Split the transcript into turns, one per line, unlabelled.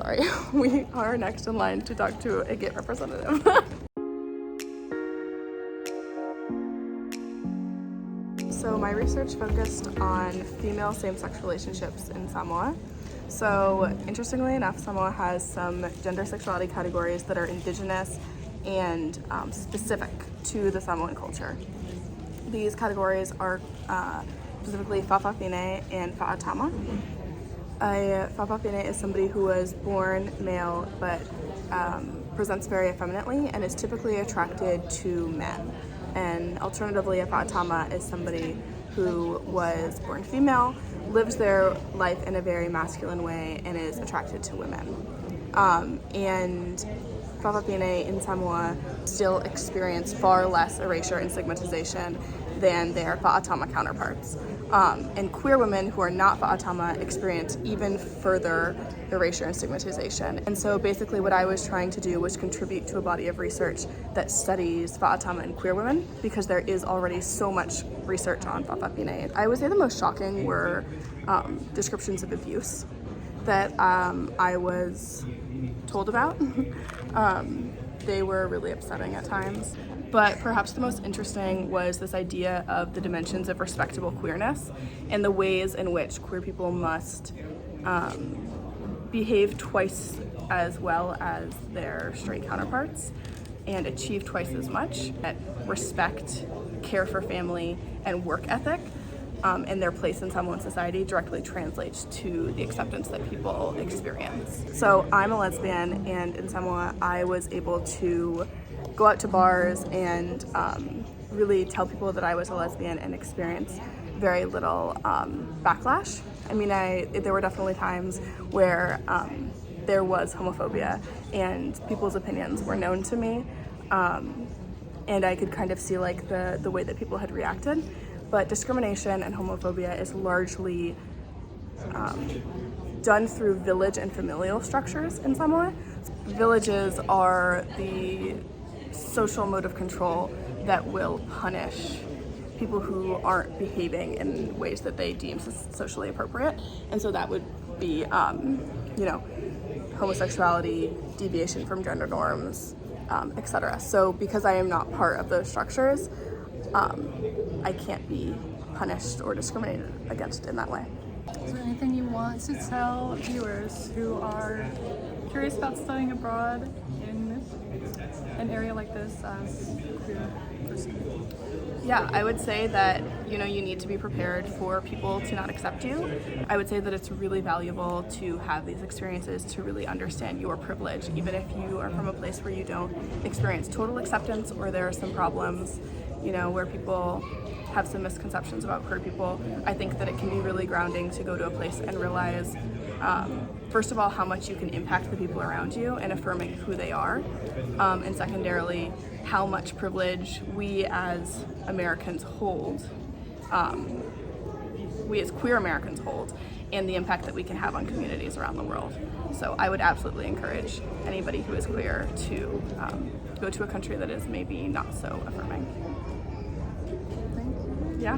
sorry, we are next in line to talk to a gay representative. So my research focused on female same-sex relationships in Samoa. So interestingly enough, Samoa has some gender sexuality categories that are indigenous and specific to the Samoan culture. These categories are specifically fa'afafine and fa'atama. A fa'afafine is somebody who was born male but presents very effeminately and is typically attracted to men. And alternatively, a fa'atama is somebody who was born female, lives their life in a very masculine way, and is attracted to women. And fa'afafine in Samoa still experience far less erasure and stigmatization than their fa'atama counterparts. And queer women who are not fa'atama experience even further erasure and stigmatization. And so basically what I was trying to do was contribute to a body of research that studies fa'atama and queer women, because there is already so much research on fa'afafine. I would say the most shocking were descriptions of abuse that I was told about. They were really upsetting at times. But perhaps the most interesting was this idea of the dimensions of respectable queerness and the ways in which queer people must behave twice as well as their straight counterparts and achieve twice as much at respect, care for family, and work ethic. And their place in Samoan society directly translates to the acceptance that people experience. So I'm a lesbian, and in Samoa I was able to go out to bars and really tell people that I was a lesbian and experience very little backlash. I mean, there were definitely times where there was homophobia and people's opinions were known to me, and I could kind of see like the way that people had reacted. But discrimination and homophobia is largely done through village and familial structures in Samoa. Villages are the social mode of control that will punish people who aren't behaving in ways that they deem socially appropriate. And so that would be, homosexuality, deviation from gender norms, etc. So because I am not part of those structures, I can't be punished or discriminated against in that way.
Is there anything you want to tell viewers who are curious about studying abroad in an area like this as a queer person?
Yeah, I would say that, you need to be prepared for people to not accept you. I would say that it's really valuable to have these experiences to really understand your privilege, even if you are from a place where you don't experience total acceptance or there are some problems, where people have some misconceptions about queer people. I think that it can be really grounding to go to a place and realize, first of all, how much you can impact the people around you and affirming who they are, and secondarily, how much privilege we as Americans hold, we as queer Americans hold, and the impact that we can have on communities around the world. So I would absolutely encourage anybody who is queer to go to a country that is maybe not so affirming.